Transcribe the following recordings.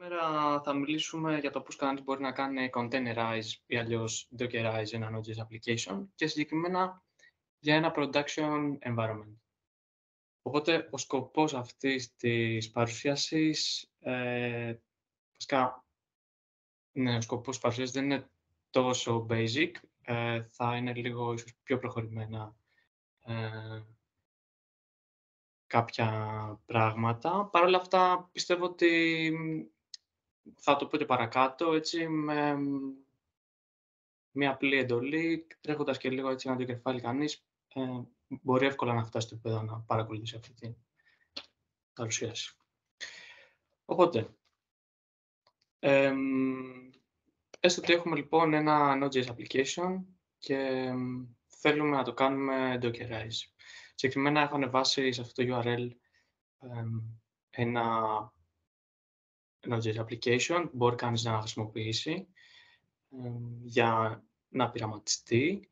Σήμερα θα μιλήσουμε για το πώς κανείς μπορεί να κάνει containerize ή αλλιώς dockerize ένα Node.js application και συγκεκριμένα για ένα production environment. Οπότε ο σκοπός αυτής της παρουσίασης, βασικά, ναι, ο σκοπός της παρουσίασης δεν είναι τόσο basic, θα είναι λίγο ίσως πιο προχωρημένα κάποια πράγματα. Παρ' όλα αυτά πιστεύω ότι θα το πω και παρακάτω, έτσι, με μια απλή εντολή, τρέχοντας και λίγο έτσι ένα Dockerfile κανείς, μπορεί εύκολα να φτάσει στο επίπεδο να παρακολουθήσει αυτή την παρουσίαση. Οπότε, έστω ότι έχουμε λοιπόν ένα Node.js application και θέλουμε να το κάνουμε Dockerize. Συγκεκριμένα έχω ανεβάσει σε αυτό το URL ένα Node.js application που μπορεί κανείς να χρησιμοποιήσει για να πειραματιστεί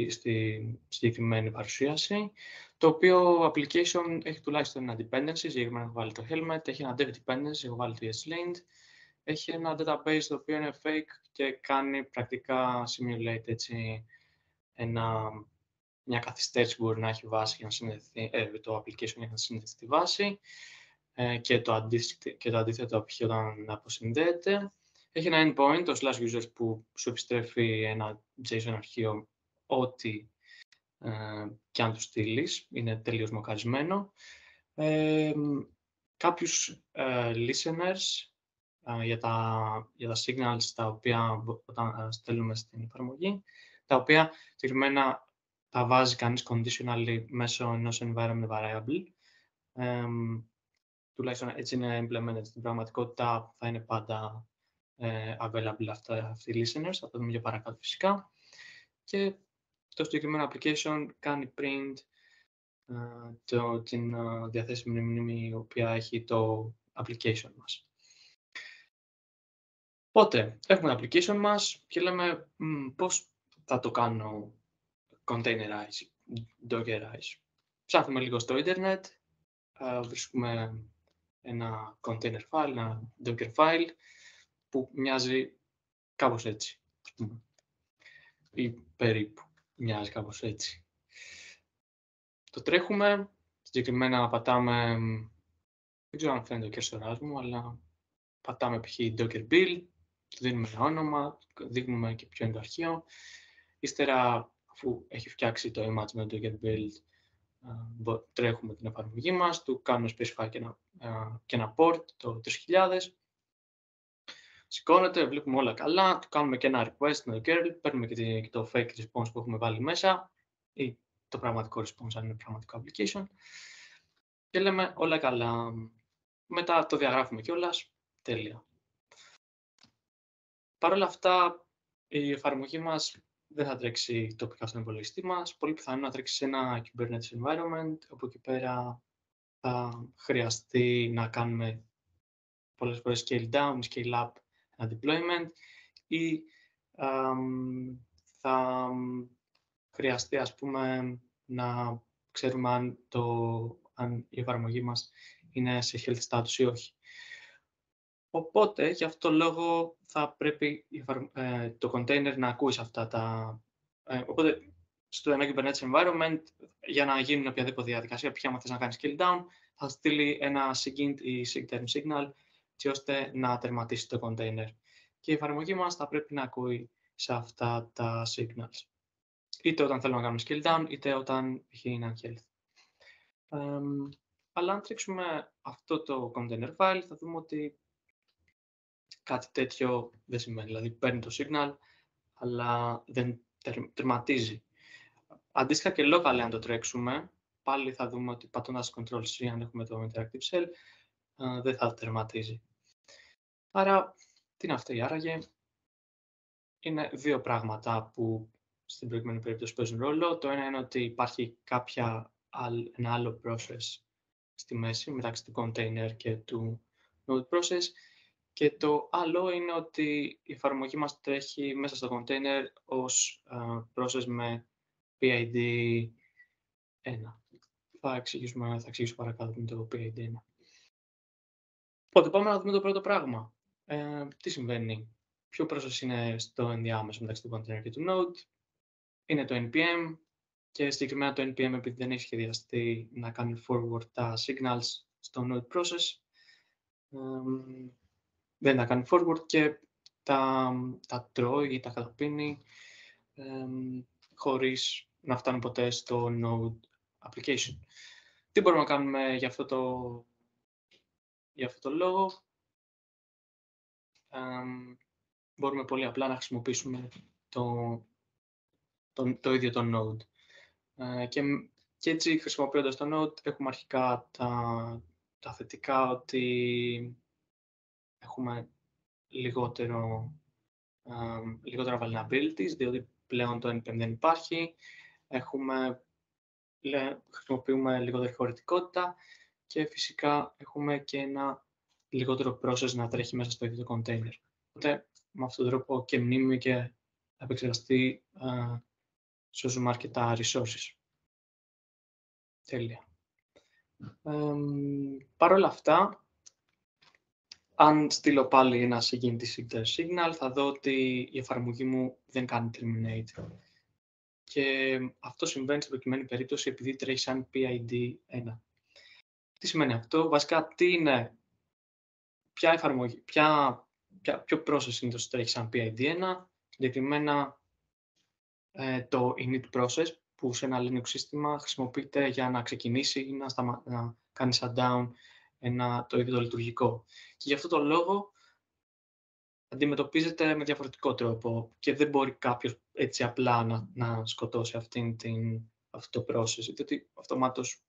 στη συγκεκριμένη παρουσίαση, το οποίο application έχει τουλάχιστον ένα dependency, συγκεκριμένα έχω βάλει το helmet, έχει ένα dev dependency, έχω βάλει το ESLint, έχει ένα database το οποίο είναι fake και κάνει πρακτικά simulate έτσι μια καθυστέρηση που μπορεί να έχει βάση για να συνδεθεί, το application για να συνδεθεί στη βάση και το αντίθετο π.χ. όταν αποσυνδέεται. Έχει ένα endpoint, το /users, που σου επιστρέφει ένα JSON αρχείο ό,τι και αν του στείλεις, είναι τελείως μοκαρισμένο. Κάποιους listeners για τα signals τα οποία όταν στέλνουμε στην εφαρμογή, τα οποία συγκεκριμένα τα βάζει κανείς conditionally μέσω ενός environment variable. Τουλάχιστον έτσι είναι implemented στην πραγματικότητα, θα είναι πάντα available αυτοί οι listeners, θα το δούμε για παρακάτω φυσικά. Και το συγκεκριμένο application κάνει print την διαθέσιμη μνήμη η οποία έχει το application μας. Οπότε, έχουμε το application μας και λέμε πώς θα το κάνω containerize, dockerize. Ψάχνουμε λίγο στο ίντερνετ, βρίσκουμε ένα container file, ένα docker file που μοιάζει κάπως έτσι, ή περίπου μοιάζει κάπως έτσι. Το τρέχουμε, συγκεκριμένα πατάμε, δεν ξέρω αν φαίνεται ο κέρσορας μου, αλλά πατάμε π.χ. docker build, του δίνουμε ένα όνομα, δείχνουμε και ποιο είναι το αρχείο. Ύστερα, αφού έχει φτιάξει το image με το docker build, τρέχουμε την εφαρμογή μας, του κάνουμε specify και ένα port, το 3000. Σηκώνεται, βλέπουμε όλα καλά, του κάνουμε και ένα request στο curl, παίρνουμε και το fake response που έχουμε βάλει μέσα, ή το πραγματικό response αν είναι πραγματικό application, και λέμε όλα καλά. Μετά το διαγράφουμε κιόλας, τέλεια. Παρ' όλα αυτά, η εφαρμογή μας δεν θα τρέξει τοπικά στον υπολογιστή μας, πολύ πιθανό να τρέξει σε ένα Kubernetes environment, όπου εκεί πέρα θα χρειαστεί να κάνουμε πολλές φορές scale down, scale up ένα deployment, ή θα χρειαστεί, ας πούμε, να ξέρουμε αν η εφαρμογή μας είναι σε health status ή όχι. Οπότε, γι' αυτό το λόγο θα πρέπει το container να ακούει σε αυτά τα... Οπότε, στο ένα Kubernetes environment, για να γίνει οποιαδήποτε διαδικασία, π.χ. αν θες να κάνεις scale down, θα στείλει ένα SIGINT ή SIGTERM signal, έτσι ώστε να τερματίσει το container. Και η εφαρμογή μας θα πρέπει να ακούει σε αυτά τα signals. Είτε όταν θέλουμε να κάνουμε scale down, είτε όταν είναι unhealth. Αλλά αν τρέξουμε αυτό το container file, θα δούμε ότι κάτι τέτοιο δεν σημαίνει. Δηλαδή, παίρνει το signal, αλλά δεν τερματίζει. Αντίστοιχα και local, αν το τρέξουμε, πάλι θα δούμε ότι πατώντας Ctrl-C, αν έχουμε το interactive shell, δεν θα τερματίζει. Άρα, τι είναι αυτό, άραγε? Είναι δύο πράγματα που στην προηγούμενη περίπτωση παίζουν ρόλο. Το ένα είναι ότι υπάρχει ένα άλλο process στη μέση, μεταξύ του container και του node process. Και το άλλο είναι ότι η εφαρμογή μας τρέχει μέσα στο container ως process με PID 1. Θα εξηγήσω παρακάτω με το PID 1. Οπότε πάμε να δούμε το πρώτο πράγμα. Τι συμβαίνει. Ποιο process είναι στο ενδιάμεσο μεταξύ του container και του node. Είναι το NPM και συγκεκριμένα το NPM, επειδή δεν έχει σχεδιαστεί να κάνει forward τα signals στο node process, δεν τα κάνει forward και τα τρώει ή τα καταπίνει χωρίς να φτάνουν ποτέ στο node application. Τι μπορούμε να κάνουμε για αυτό το λόγο. Μπορούμε πολύ απλά να χρησιμοποιήσουμε το ίδιο το node. Και έτσι, χρησιμοποιώντας το node, έχουμε αρχικά τα θετικά, ότι έχουμε λιγότερα vulnerabilities, διότι πλέον το NPM δεν υπάρχει. Χρησιμοποιούμε λιγότερη χωρητικότητα και φυσικά έχουμε και ένα λιγότερο process να τρέχει μέσα στο ίδιο το container. Οπότε, με αυτόν τον τρόπο και μνήμη και επεξεργαστή σώζουμε αρκετά resources. Τέλεια. Παρ' όλα αυτά, αν στείλω πάλι ένα συγκίνητη signal, θα δω ότι η εφαρμογή μου δεν κάνει terminate. Και αυτό συμβαίνει στην προκειμένη περίπτωση επειδή τρέχει σαν PID1. Τι σημαίνει αυτό? Βασικά, ποιο process είναι το τρέχει σαν PID1? Συγκεκριμένα το init process, που σε ένα Linux σύστημα χρησιμοποιείται για να ξεκινήσει ή να κάνει shutdown το ίδιο το λειτουργικό. Και γι' αυτό το λόγο αντιμετωπίζεται με διαφορετικό τρόπο και δεν μπορεί κάποιος έτσι απλά να σκοτώσει αυτό το process, διότι αυτομάτως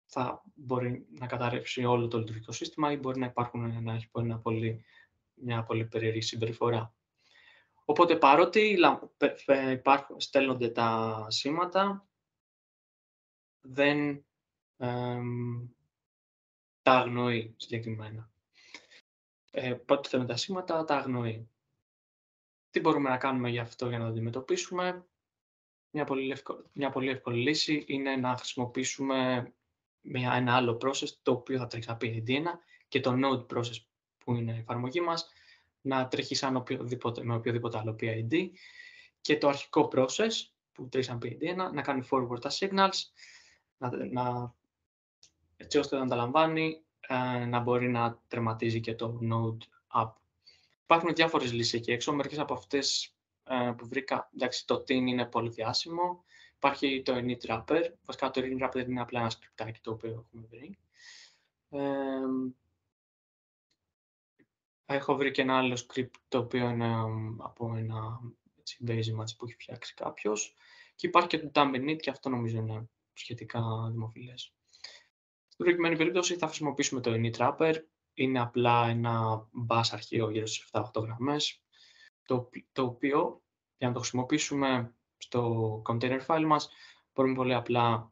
θα μπορεί να καταρρεύσει όλο το λειτουργικό σύστημα ή μπορεί να έχει μια πολύ περίεργη συμπεριφορά. Οπότε, παρότι στέλνονται τα σήματα, δεν τα αγνοεί συγκεκριμένα. Πρώτα στέλνονται τα σήματα, τα αγνοεί. Τι μπορούμε να κάνουμε γι' αυτό για να το αντιμετωπίσουμε? Μια πολύ εύκολη λύση είναι να χρησιμοποιήσουμε ένα άλλο process, το οποίο θα τρέχει σαν PID1, και το node process, που είναι η εφαρμογή μας, να τρέχει με οποιοδήποτε άλλο PID, και το αρχικό process που τρέχει σαν PID1 να κάνει forward τα signals, έτσι ώστε να ανταλαμβάνει, να μπορεί να τερματίζει και το node app. Υπάρχουν διάφορες λύσεις εκεί έξω. Μερικές από αυτές που βρήκα, εντάξει, το TIN είναι πολύ διάσημο. Υπάρχει το init wrapper. Βασικά το init wrapper είναι απλά ένα σκριπτάκι το οποίο έχουμε βρει. Έχω βρει και ένα άλλο script το οποίο είναι από ένα base image που έχει φτιάξει κάποιος. Και υπάρχει και το dump init, και αυτό νομίζω είναι σχετικά δημοφιλές. Στην προκειμένη περίπτωση θα χρησιμοποιήσουμε το init wrapper. Είναι απλά ένα bash αρχείο γύρω στις 7-8 γραμμές, το οποίο, για να το χρησιμοποιήσουμε στο container file μας, μπορούμε πολύ απλά,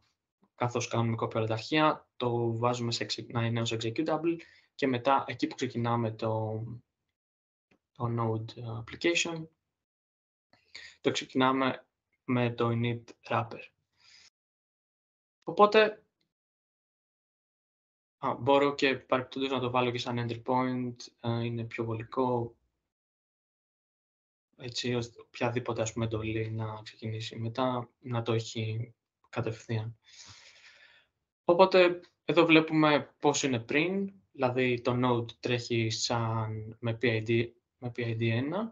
καθώς κάνουμε copy όλα τα αρχεία, το βάζουμε να είναι ως executable, και μετά εκεί που ξεκινάμε το node application, το ξεκινάμε με το init wrapper. Οπότε, μπορώ και παρεπτόντως να το βάλω και σαν entry point, είναι πιο βολικό, έτσι ώστε οποιαδήποτε εντολή να ξεκινήσει μετά να το έχει κατευθείαν. Οπότε εδώ βλέπουμε πώς είναι πριν, δηλαδή το node τρέχει με PID1,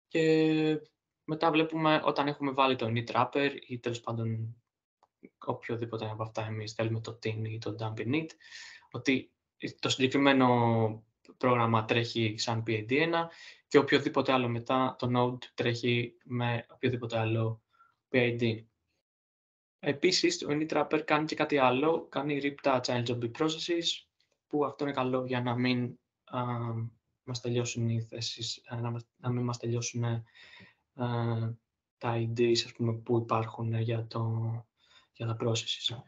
και μετά βλέπουμε όταν έχουμε βάλει το init wrapper ή τέλος πάντων οποιοδήποτε από αυτά εμείς θέλουμε, το tin ή το dump init, ότι το συγκεκριμένο πρόγραμμα τρέχει σαν PID1 και οποιοδήποτε άλλο μετά το node τρέχει με οποιοδήποτε άλλο PID. Επίσης, το init wrapper κάνει και κάτι άλλο, κάνει rip τα child job processes, που αυτό είναι καλό για να μην μας τελειώσουν οι θέσεις, να μην μας τελειώσουν τα IDs, ας πούμε, που υπάρχουν για τα processes.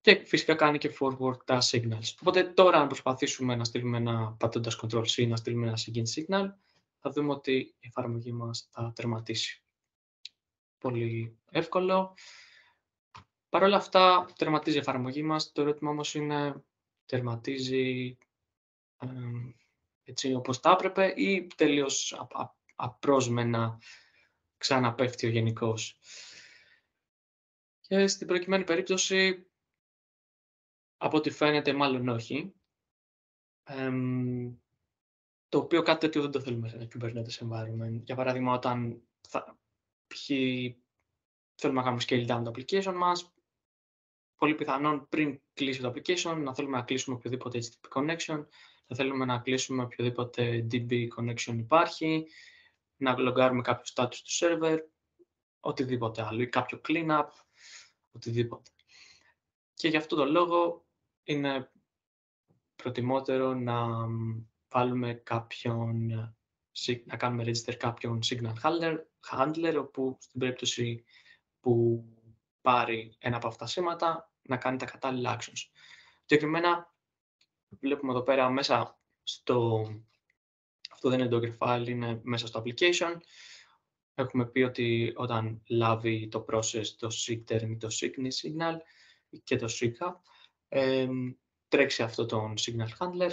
Και φυσικά κάνει και forward τα signals. Οπότε τώρα, αν προσπαθήσουμε να στείλουμε πατώντας Ctrl-C, να στείλουμε ένα SYNC signal, θα δούμε ότι η εφαρμογή μας θα τερματίσει. Πολύ εύκολο. Παρ' όλα αυτά, τερματίζει η εφαρμογή μας. Το ερώτημα όμως είναι, τερματίζει έτσι όπως τα έπρεπε ή τελείως απρόσμενα ξαναπέφτει ο γενικός. Και στην προκειμένη περίπτωση, από ό,τι φαίνεται, μάλλον όχι. Το οποίο κάτι τέτοιο δεν το θέλουμε σε ένα Kubernetes environment. Για παράδειγμα, όταν θέλουμε να κάνουμε scale down το application μας, πολύ πιθανόν πριν κλείσει το application να θέλουμε να κλείσουμε οποιοδήποτε HTTP connection, θα θέλουμε να κλείσουμε οποιοδήποτε DB connection υπάρχει, να λογκάρουμε κάποιο status του server, οτιδήποτε άλλο ή κάποιο cleanup, οτιδήποτε. Και γι' αυτό το λόγο είναι προτιμότερο να βάλουμε να κάνουμε register κάποιον signal handler, όπου στην περίπτωση που πάρει ένα από αυτά τα σήματα, να κάνει τα κατάλληλα actions. Συγκεκριμένα, βλέπουμε εδώ πέρα μέσα αυτό δεν είναι Docker file, είναι μέσα στο application. Έχουμε πει ότι όταν λάβει το process το seekterm ή το signal και το seeker, τρέξει αυτό τον signal handler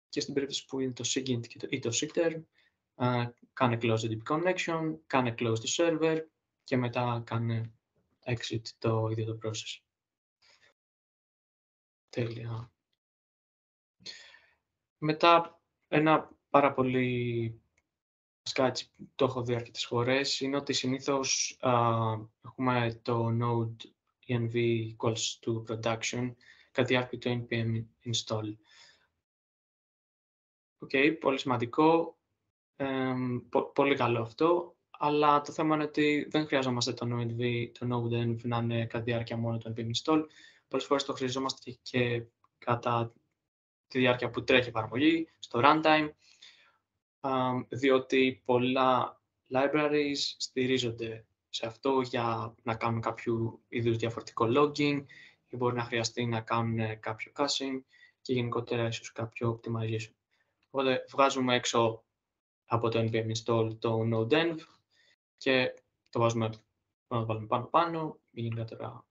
και στην περίπτωση που είναι το SIGINT ή το seekterm, κάνε close the DB connection, κάνε close the server και μετά κάνε exit το ίδιο το process. Τέλεια. Μετά ένα πάρα πολύ σκάτσι, το έχω δει αρκετές φορές, είναι ότι συνήθως έχουμε το node env equals to production κατά τη διάρκεια του npm install. Πολύ σημαντικό, πολύ καλό αυτό, αλλά το θέμα είναι ότι δεν χρειαζόμαστε το node env να είναι κατά τη διάρκεια μόνο του npm install. Πολλές φορές το χρειαζόμαστε και κατά τη διάρκεια που τρέχει η εφαρμογή, στο runtime, διότι πολλά libraries στηρίζονται σε αυτό για να κάνουν κάποιο είδους διαφορετικό logging ή μπορεί να χρειαστεί να κάνουν κάποιο caching και γενικότερα ίσως κάποιο optimization. Οπότε βγάζουμε έξω από το npm install το node-env και το βάλουμε πάνω-πάνω ή γενικότερα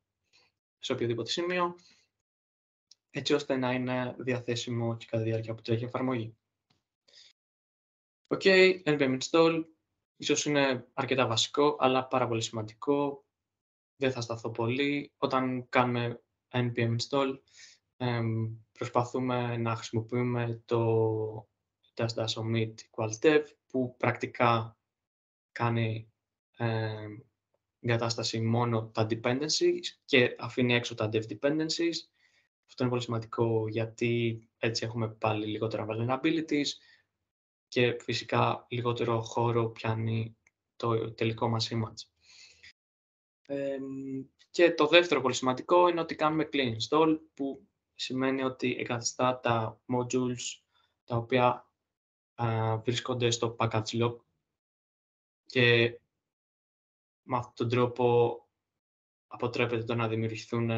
σε οποιοδήποτε σημείο, έτσι ώστε να είναι διαθέσιμο και κατά τη διάρκεια που τρέχει η εφαρμογή. npm install ίσως είναι αρκετά βασικό, αλλά πάρα πολύ σημαντικό. Δεν θα σταθώ πολύ. Όταν κάνουμε npm install, προσπαθούμε να χρησιμοποιούμε το -omit equal dev, που πρακτικά κάνει εγκατάσταση μόνο τα dependencies και αφήνει έξω τα dev dependencies. Αυτό είναι πολύ σημαντικό γιατί έτσι έχουμε πάλι λιγότερα vulnerabilities και φυσικά λιγότερο χώρο πιάνει το τελικό μας image. Και το δεύτερο πολύ σημαντικό είναι ότι κάνουμε clean install, που σημαίνει ότι εγκαθιστά τα modules τα οποία βρίσκονται στο package log και με αυτόν τον τρόπο αποτρέπεται το να δημιουργηθούν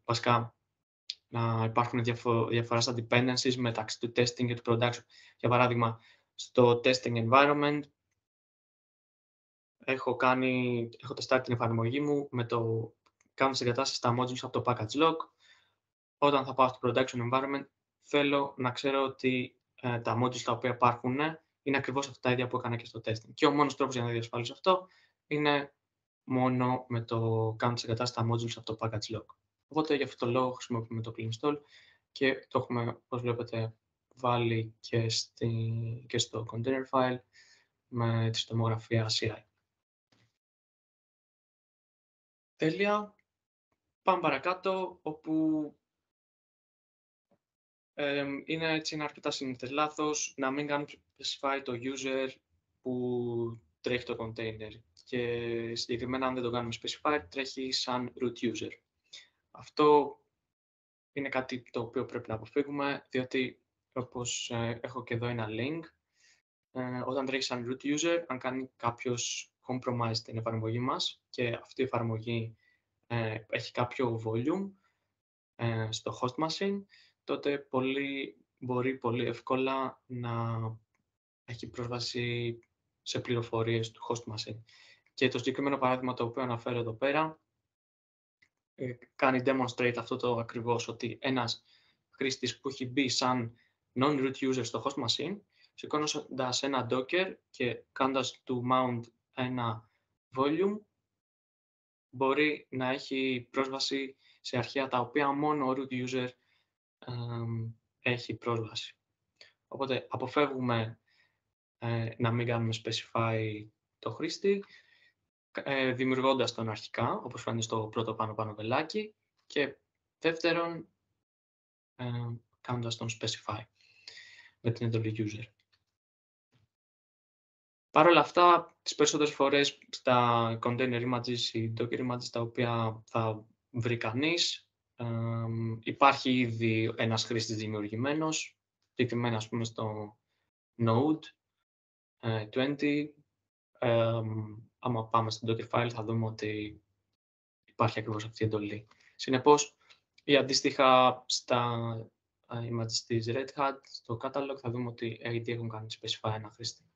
βασικά να υπάρχουν διαφορά στα dependencies μεταξύ του testing και του production. Για παράδειγμα, στο testing environment έχω τεστάρει την εφαρμογή μου με το κάνω συγκατάσταση στα modules από το package log. Όταν θα πάω στο production environment, θέλω να ξέρω ότι τα modules τα οποία υπάρχουν είναι ακριβώς αυτά τα ίδια που έκανα και στο testing. Και ο μόνος τρόπος για να διασφαλίσω αυτό είναι μόνο με το κάνω συγκατάσταση στα modules από το package log. Οπότε για αυτό το λόγο χρησιμοποιούμε το clean install και το έχουμε, όπως βλέπετε, βάλει και στο container file με τη συντομογραφία CI. Τέλεια. Πάμε παρακάτω, όπου είναι αρκετά συνήθες λάθος να μην κάνουμε specify το user που τρέχει το container και συγκεκριμένα αν δεν το κάνουμε specify τρέχει σαν root user. Αυτό είναι κάτι το οποίο πρέπει να αποφύγουμε, διότι όπως έχω και εδώ ένα link, όταν τρέχει σαν root user, αν κάνει κάποιος compromise την εφαρμογή μας και αυτή η εφαρμογή έχει κάποιο volume στο host machine, τότε μπορεί πολύ εύκολα να έχει πρόσβαση σε πληροφορίες του host machine. Και το συγκεκριμένο παράδειγμα το οποίο αναφέρω εδώ πέρα κάνει demonstrate αυτό το ακριβώς, ότι ένας χρήστης που έχει μπει σαν non-root user στο host machine, σηκώνοντας ένα Docker και κάνοντας του mount ένα volume, μπορεί να έχει πρόσβαση σε αρχεία τα οποία μόνο ο root user έχει πρόσβαση. Οπότε αποφεύγουμε να μην κάνουμε specify το χρήστη, δημιουργώντας τον αρχικά, όπως φαίνεται στο πρώτο πάνω βελάκι, και δεύτερον, κάνοντας τον specify με την εντολή user. Παρ' όλα αυτά, τις περισσότερες φορές στα container images ή docker images τα οποία θα βρει κανείς, υπάρχει ήδη ένας χρήστης δημιουργημένος, συγκεκριμένα ας πούμε στο Node 20. Άμα πάμε στο Dockerfile θα δούμε ότι υπάρχει ακριβώς αυτή η εντολή. Συνεπώς, ή αντίστοιχα στα images της Red Hat, στο catalog θα δούμε ότι ήδη έχουν κάνει specify ένα χρήστη.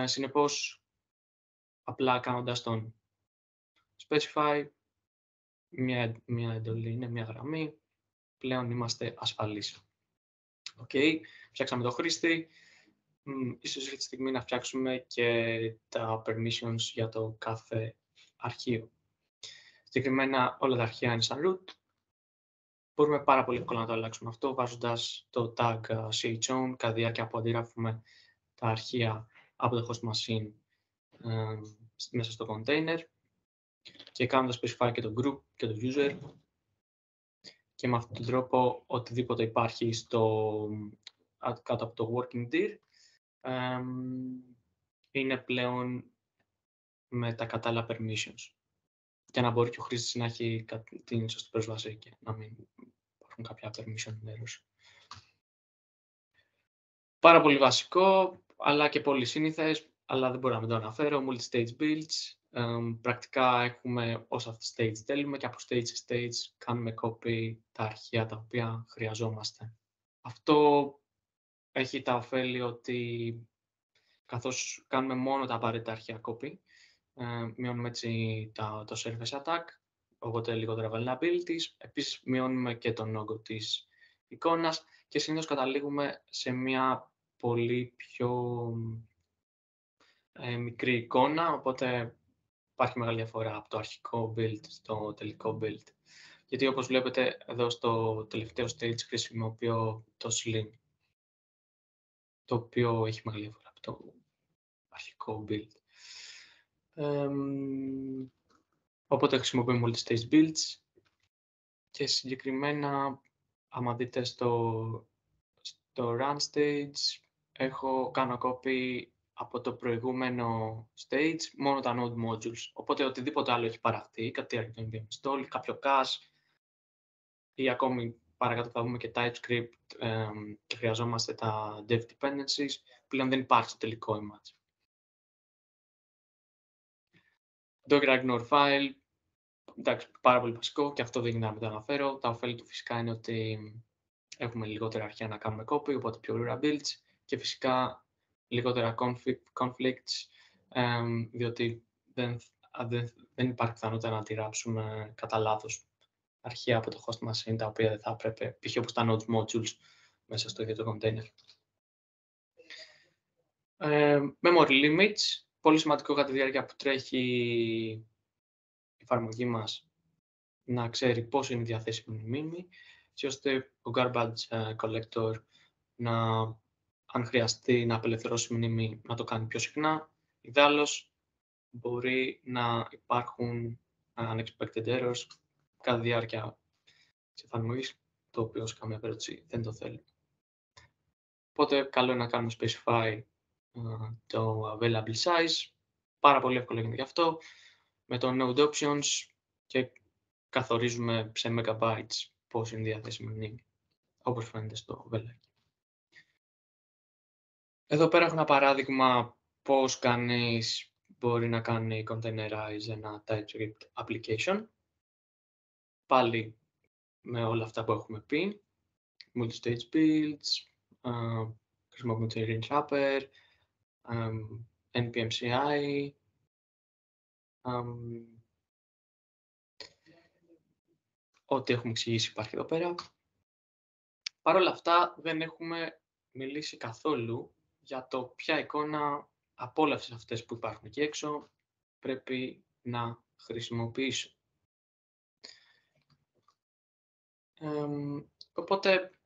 Συνεπώς, απλά κάνοντας τον specify, μια εντολή είναι μια γραμμή, πλέον είμαστε ασφαλείς. Okay. Φτιάξαμε το χρήστη, ίσως ήρθε τη στιγμή να φτιάξουμε και τα permissions για το κάθε αρχείο. Συγκεκριμένα όλα τα αρχεία είναι σαν root. Μπορούμε πάρα πολύ εύκολα να το αλλάξουμε αυτό, βάζοντας το tag chown κατά διάρκεια που αντιγράφουμε τα αρχεία από το host machine μέσα στο container και κάνοντας specify και το group και το user, και με αυτόν τον τρόπο οτιδήποτε υπάρχει κάτω από το working dir είναι πλέον με τα κατάλληλα permissions για να μπορεί και ο χρήστης να έχει την σωστή πρόσβαση και να μην υπάρχουν κάποια permission errors. Πάρα πολύ βασικό, αλλά και πολύ σύνηθες, αλλά δεν μπορώ να μην το αναφέρω, multi-stage builds. Πρακτικά έχουμε όσα stage θέλουμε και από stage σε stage κάνουμε copy τα αρχεία τα οποία χρειαζόμαστε. Αυτό έχει τα ωφέλη ότι καθώς κάνουμε μόνο τα απαραίτητα αρχεία copy, μειώνουμε έτσι το surface attack, οπότε λιγότερα vulnerabilities. Επίσης μειώνουμε και τον όγκο της εικόνας και συνήθως καταλήγουμε σε μια πολύ πιο μικρή εικόνα, οπότε υπάρχει μεγάλη διαφορά από το αρχικό build στο τελικό build. Γιατί όπως βλέπετε εδώ στο τελευταίο stage χρησιμοποιώ το slim, το οποίο έχει μεγάλη διαφορά από το αρχικό build. Οπότε χρησιμοποιούμε multi-stage builds και συγκεκριμένα, άμα δείτε στο run stage, κάνω copy από το προηγούμενο stage μόνο τα node modules. Οπότε οτιδήποτε άλλο έχει παραχθεί, κάτι άλλο npm install, κάποιο cache ή ακόμη παρακάτω θα δούμε και TypeScript και χρειαζόμαστε τα dev dependencies, πλέον δεν υπάρχει στο τελικό image. Docker ignore file, εντάξει, πάρα πολύ βασικό και αυτό δεν είναι να το αναφέρω. Τα ωφέλη του φυσικά είναι ότι έχουμε λιγότερα αρχεία να κάνουμε copy, οπότε πιο γρήγορα builds και φυσικά λιγότερα conflicts, διότι δεν υπάρχει πιθανότητα να αντιγράψουμε κατά λάθος αρχεία από το host machine, τα οποία δεν θα έπρεπε, π.χ. όπως τα node modules μέσα στο ίδιο το container. Memory limits, πολύ σημαντικό κατά τη διάρκεια που τρέχει η εφαρμογή μας να ξέρει πόσο είναι διαθέσιμη η μνήμη, έτσι ώστε ο garbage collector αν χρειαστεί να απελευθερώσει μνήμη, να το κάνει πιο συχνά. Ιδάλλως, μπορεί να υπάρχουν unexpected errors κατά τη διάρκεια της εφαρμογής, το οποίο σε καμία περίπτωση δεν το θέλει. Οπότε, καλό είναι να κάνουμε specify το available size. Πάρα πολύ εύκολο γίνεται γι' αυτό. Με το node options και καθορίζουμε σε megabytes πώς είναι διαθέσιμη μνήμη, όπως φαίνεται στο βελάκι. Εδώ πέρα έχω ένα παράδειγμα πώς κανείς μπορεί να κάνει containerize ένα TypeScript application. Πάλι με όλα αυτά που έχουμε πει. Multi-stage builds, χρησιμοποιούμε το range wrapper, npm CI, ό,τι έχουμε εξηγήσει υπάρχει εδώ πέρα. Παρ' όλα αυτά, δεν έχουμε μιλήσει καθόλου για το ποια εικόνα από όλες αυτές που υπάρχουν εκεί έξω πρέπει να χρησιμοποιήσω. Οπότε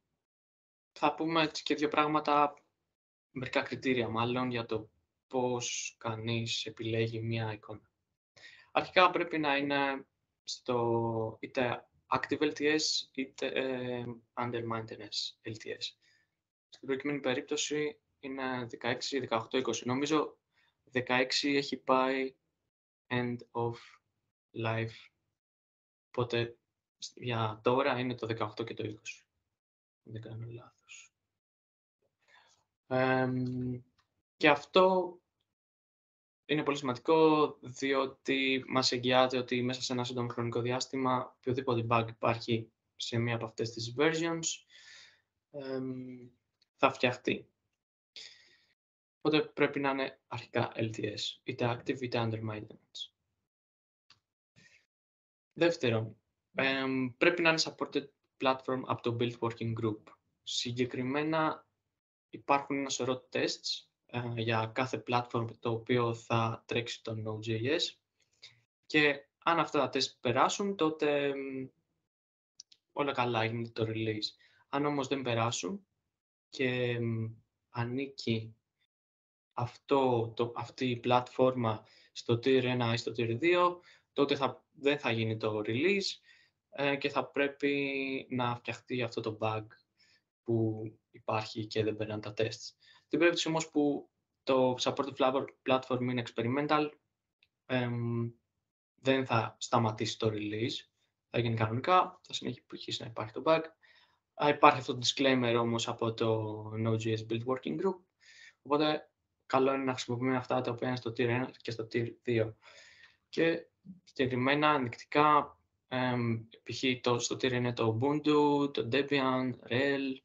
θα πούμε και δύο πράγματα, μερικά κριτήρια μάλλον, για το πώς κανείς επιλέγει μία εικόνα. Αρχικά πρέπει να είναι στο είτε Active LTS είτε Under Maintenance LTS. Στην προκειμένη περίπτωση είναι 16, 18, 20. Νομίζω 16 έχει πάει end of life. Οπότε για τώρα είναι το 18 και το 20. Δεν κάνω λάθος. Και αυτό είναι πολύ σημαντικό, διότι μας εγγυάται ότι μέσα σε ένα σύντομο χρονικό διάστημα οποιοδήποτε bug υπάρχει σε μία από αυτές τις versions θα φτιαχτεί. Οπότε πρέπει να είναι αρχικά LTS, είτε active είτε under maintenance. Δεύτερον, πρέπει να είναι supported platform από το Build Working Group. Συγκεκριμένα υπάρχουν ένα σωρό tests για κάθε platform το οποίο θα τρέξει το Node.js και αν αυτά τα τεστ περάσουν, τότε όλα καλά, γίνεται το release. Αν όμως δεν περάσουν και ανήκει αυτή η πλατφόρμα στο Tier 1 ή στο Tier 2, τότε δεν θα γίνει το release και θα πρέπει να φτιαχτεί αυτό το bug που υπάρχει και δεν περνάνε τα tests. Στην περίπτωση όμως που το supported platform είναι experimental, δεν θα σταματήσει το release, θα γίνει κανονικά, θα συνεχίσει να υπάρχει το bug. Υπάρχει αυτό το disclaimer όμως από το Node.js Build Working Group, οπότε καλό είναι να χρησιμοποιούμε αυτά τα οποία είναι στο Tier 1 και στο Tier 2. Και συγκεκριμένα ενδεικτικά, π.χ. στο Tier 1 είναι το Ubuntu, το Debian, RHEL.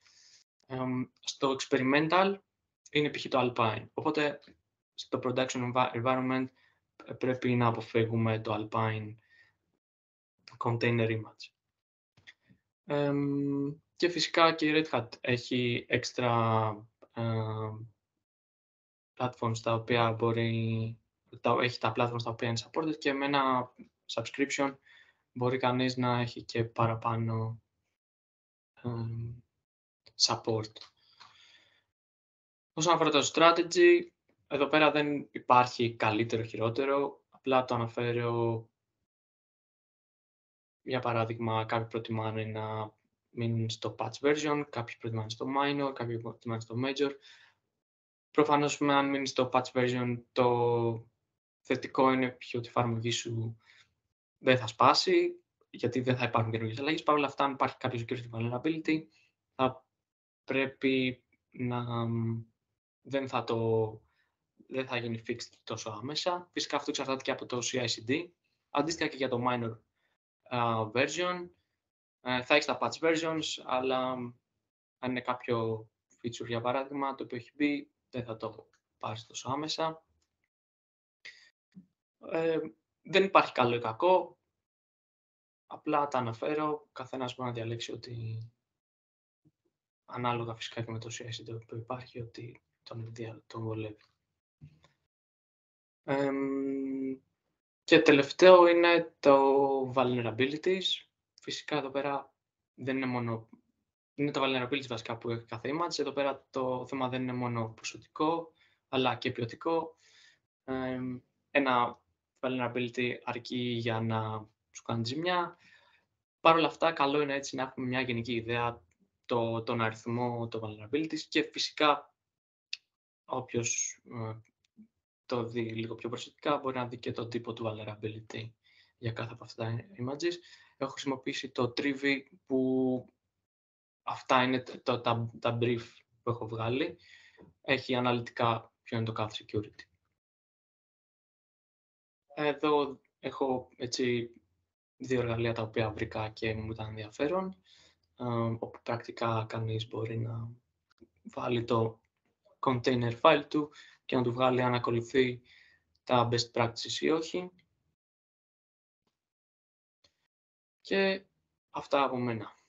Στο experimental είναι π.χ. το Alpine. Οπότε στο production environment πρέπει να αποφύγουμε το Alpine container image. Και φυσικά και η Red Hat έχει extra platforms τα οποία έχει τα platforms τα οποία είναι supported και με ένα subscription μπορεί κανείς να έχει και παραπάνω support. Όσον αφορά το strategy, εδώ πέρα δεν υπάρχει καλύτερο χειρότερο, απλά το αναφέρω. Για παράδειγμα, κάποιοι προτιμάνε να μείνουν στο patch version, κάποιοι προτιμάνε στο minor, κάποιοι προτιμάνε στο major. Προφανώς, αν μείνει στο patch version, το θετικό είναι ότι η εφαρμογή σου δεν θα σπάσει, γιατί δεν θα υπάρχουν καινούργιες αλλαγές. Παρ' όλα αυτά, αν υπάρχει κάποιο security vulnerability, θα πρέπει να δεν θα γίνει fixed τόσο άμεσα. Φυσικά αυτό εξαρτάται και από το CI/CD. Αντίστοιχα και για το minor version, θα έχεις τα patch versions, αλλά αν είναι κάποιο feature, για παράδειγμα, το οποίο έχει μπει, δεν θα το πάρεις τόσο άμεσα. Δεν υπάρχει καλό ή κακό, απλά τα αναφέρω, καθένας μπορεί να διαλέξει ότι ανάλογα φυσικά και με το CI/CD που υπάρχει, ότι τον βολεύει. Και τελευταίο είναι το vulnerabilities. Φυσικά εδώ πέρα δεν είναι μόνο... Είναι το vulnerabilities βασικά που έχει κάθε image. Εδώ πέρα το θέμα δεν είναι μόνο ποσοτικό, αλλά και ποιοτικό. Ένα vulnerability αρκεί για να σου κάνει ζημιά. Παρ' όλα αυτά, καλό είναι έτσι να έχουμε μια γενική ιδέα τον αριθμό των vulnerabilities και φυσικά όποιος το δει λίγο πιο προσεκτικά μπορεί να δει και τον τύπο του vulnerability για κάθε από αυτά τα images. Έχω χρησιμοποιήσει το Trivy που αυτά είναι τα brief που έχω βγάλει. Έχει αναλυτικά ποιο είναι το κάθε security. Εδώ έχω έτσι δύο εργαλεία τα οποία βρήκα και μου ήταν ενδιαφέρον, όπου πρακτικά κανείς μπορεί να βάλει το container file του και να του βγάλει αν ακολουθεί τα best practices ή όχι. Και αυτά από μένα.